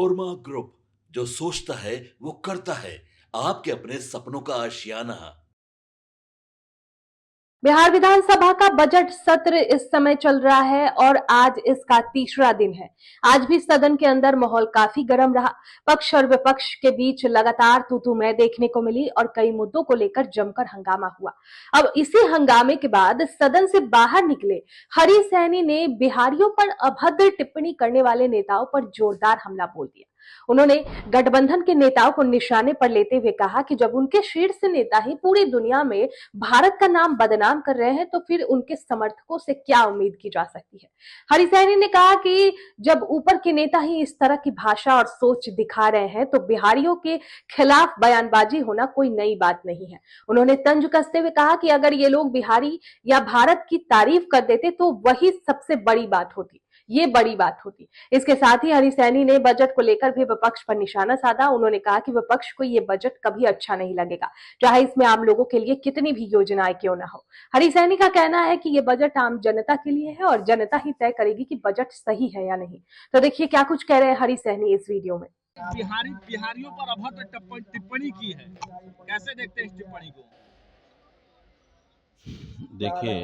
Korma group, जो सोचता है वो करता है। आपके अपने सपनों का आशियाना। बिहार विधानसभा का बजट सत्र इस समय चल रहा है और आज इसका तीसरा दिन है। आज भी सदन के अंदर माहौल काफी गर्म रहा। पक्ष और विपक्ष के बीच लगातार तू मैं देखने को मिली और कई मुद्दों को लेकर जमकर हंगामा हुआ। अब इसी हंगामे के बाद सदन से बाहर निकले हरी सहनी ने बिहारियों पर अभद्र टिप्पणी करने वाले नेताओं पर जोरदार हमला बोल दिया। उन्होंने गठबंधन के नेताओं को निशाने पर लेते हुए कहा कि जब उनके शीर्ष नेता ही पूरी दुनिया में भारत का नाम बदनाम कर रहे हैं तो फिर उनके समर्थकों से क्या उम्मीद की जा सकती है। हरी सहनी ने कहा कि जब ऊपर के नेता ही इस तरह की भाषा और सोच दिखा रहे हैं तो बिहारियों के खिलाफ बयानबाजी होना कोई नई बात नहीं है। उन्होंने तंज कसते हुए कहा कि अगर ये लोग बिहारी या भारत की तारीफ कर देते तो वही सबसे बड़ी बात होती, ये बड़ी बात होती। इसके साथ ही हरी सहनी ने बजट को लेकर भी विपक्ष पर निशाना साधा। उन्होंने कहा कि विपक्ष को ये बजट कभी अच्छा नहीं लगेगा, चाहे इसमें आम लोगों के लिए कितनी भी योजनाएं क्यों ना हो। हरी सहनी का कहना है कि ये बजट आम जनता के लिए है और जनता ही तय करेगी कि बजट सही है या नहीं। तो देखिए क्या कुछ कह रहे हैं हरी सहनी इस वीडियो में। बिहारियों पर अभद्र टिप्पणी की है, कैसे देखते हैं इस टिप्पणी को? देखिए,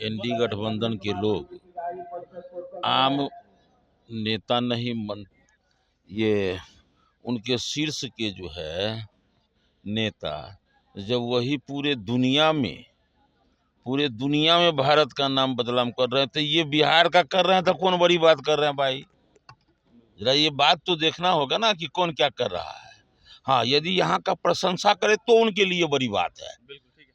एनडी गठबंधन के लोग आम नेता नहीं ये उनके शीर्ष के जो है नेता, जब वही पूरे दुनिया में भारत का नाम बदनाम कर रहे हैं तो ये बिहार का कर रहे हैं तो कौन बड़ी बात कर रहे हैं भाई? जरा ये बात तो देखना होगा ना कि कौन क्या कर रहा है। हाँ, यदि यहाँ का प्रशंसा करे तो उनके लिए बड़ी बात है। बिल्कुल ठीक है।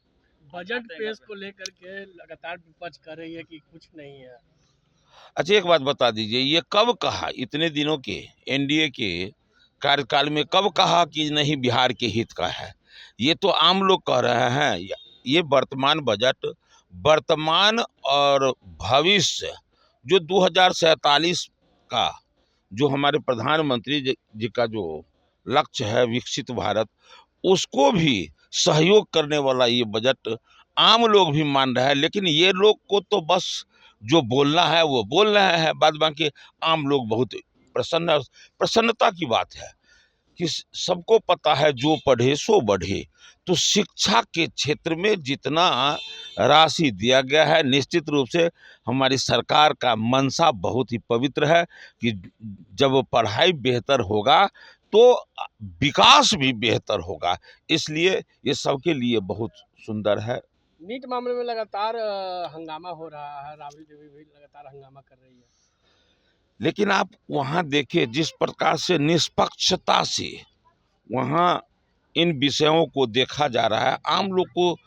बजट पेश को लेकर के लगातार विपक्ष कर रही है कि कुछ नहीं है। अच्छा, एक बात बता दीजिए, ये कब कहा? इतने दिनों के एनडीए के कार्यकाल में कब कहा कि नहीं बिहार के हित का है? ये तो आम लोग कह रहे हैं। ये वर्तमान बजट, वर्तमान और भविष्य जो 2047 का जो हमारे प्रधानमंत्री जी का जो लक्ष्य है विकसित भारत, उसको भी सहयोग करने वाला ये बजट आम लोग भी मान रहे हैं। लेकिन ये लोग को तो बस जो बोलना है वो बोल रहे हैं, बाद बाकी आम लोग बहुत प्रसन्नता की बात है कि सबको पता है जो पढ़े सो बढ़े। तो शिक्षा के क्षेत्र में जितना राशि दिया गया है, निश्चित रूप से हमारी सरकार का मंशा बहुत ही पवित्र है कि जब पढ़ाई बेहतर होगा तो विकास भी बेहतर होगा। इसलिए ये सबके लिए बहुत सुंदर है। नीट मामले में लगातार हंगामा हो रहा है, राबड़ी देवी भी लगातार हंगामा कर रही है। लेकिन आप वहाँ देखिए जिस प्रकार से निष्पक्षता से वहाँ इन विषयों को देखा जा रहा है, आम लोग को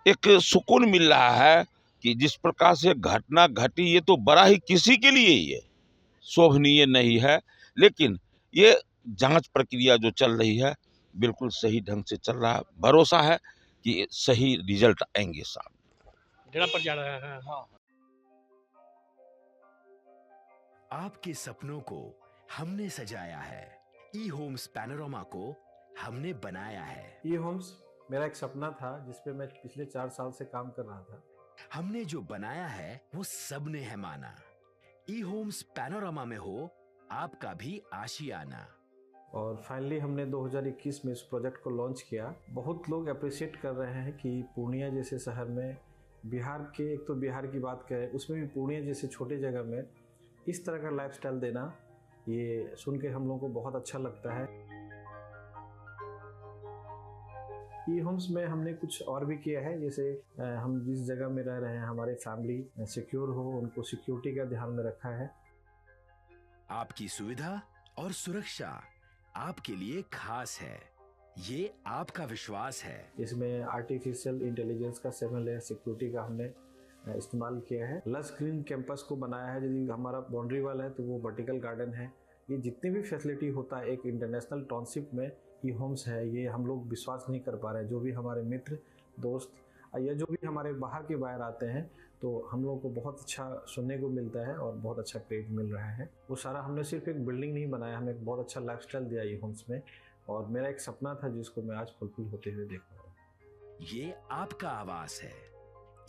एक सुकून मिल रहा है कि जिस प्रकार से घटना घटी, ये तो बड़ा ही किसी के लिए ये शोभनीय नहीं है। लेकिन ये जांच प्रक्रिया जो चल रही है बिल्कुल सही ढंग से चल रहा है। भरोसा है कि सही रिजल्ट आएंगे साहब। डेरा पर जा रहा है। हाँ। आपके सपनों को हमने सजाया है। ई होम्स पैनोरामा को हमने बनाया है। ई होम्स मेरा एक सपना था जिस पे मैं पिछले 4 साल से काम कर रहा था। हमने जो बनाया है वो सबने है माना। ई होम्स पैनोरामा में हो आपका भी आशियाना। और फाइनली हमने 2021 में इस प्रोजेक्ट को लॉन्च किया। बहुत लोग अप्रिशिएट कर रहे हैं कि पूर्णिया जैसे शहर में बिहार के, एक तो बिहार की बात करें उसमें भी पूर्णिया जैसे छोटे जगह में इस तरह का लाइफस्टाइल देना, ये सुन के हम लोगों को बहुत अच्छा लगता है। ई होम्स में हमने कुछ और भी किया है, जैसे हम जिस जगह में रह रहे हैं हमारे फैमिली सिक्योर हो, उनको सिक्योरिटी का ध्यान में रखा है। आपकी सुविधा और सुरक्षा आपके लिए खास है, ये आपका विश्वास है। इसमें आर्टिफिशियल इंटेलिजेंस का 7 लेयर सिक्योरिटी का हमने इस्तेमाल किया है। लस ग्रीन कैंपस को बनाया है। यदि हमारा बाउंड्री वाल है तो वो वर्टिकल गार्डन है। ये जितनी भी फैसिलिटी होता है एक इंटरनेशनल टाउनशिप में ई होम्स है, ये हम लोग विश्वास नहीं कर पा रहे हैं। जो भी हमारे मित्र दोस्त या जो भी हमारे बाहर के बाहर आते हैं तो हम लोगों को बहुत अच्छा सुनने को मिलता है और बहुत अच्छा क्रेडिट मिल रहा है। वो सारा हमने सिर्फ एक बिल्डिंग नहीं बनाया, हमें एक बहुत अच्छा लाइफस्टाइल दिया ई होम्स में, और मेरा एक सपना था जिसको मैं आज फुलफिल होते हुए देख रहा हूँ। ये आपका आवास है।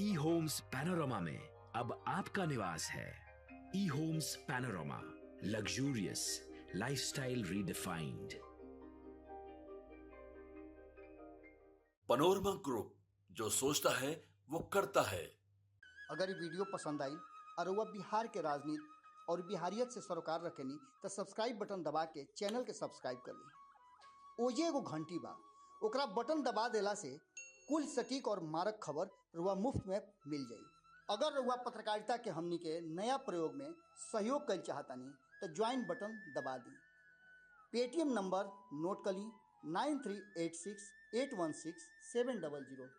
ई होम्स पैनोरामा में अब आपका निवास है। E homes panorama, Luxurious lifestyle redefined. Panorama group, जो सोचता है वो करता है। अगर ये वीडियो पसंद आई और वह बिहार के राजनीति और बिहारियत से सरोकार रखेनी तो सब्सक्राइब बटन दबा के चैनल के सब्सक्राइब कर ली। ओजे एगो घंटी बा, ओकरा बटन दबा देला से कुल सटीक और मारक खबर रुआ मुफ्त में मिल जाई। अगर रुआ पत्रकारिता के हमनी के नया प्रयोग में सहयोग कर चाहतानी तो ज्वाइन बटन दबा दी। पेटीएम नंबर नोट कर ली 9386816700।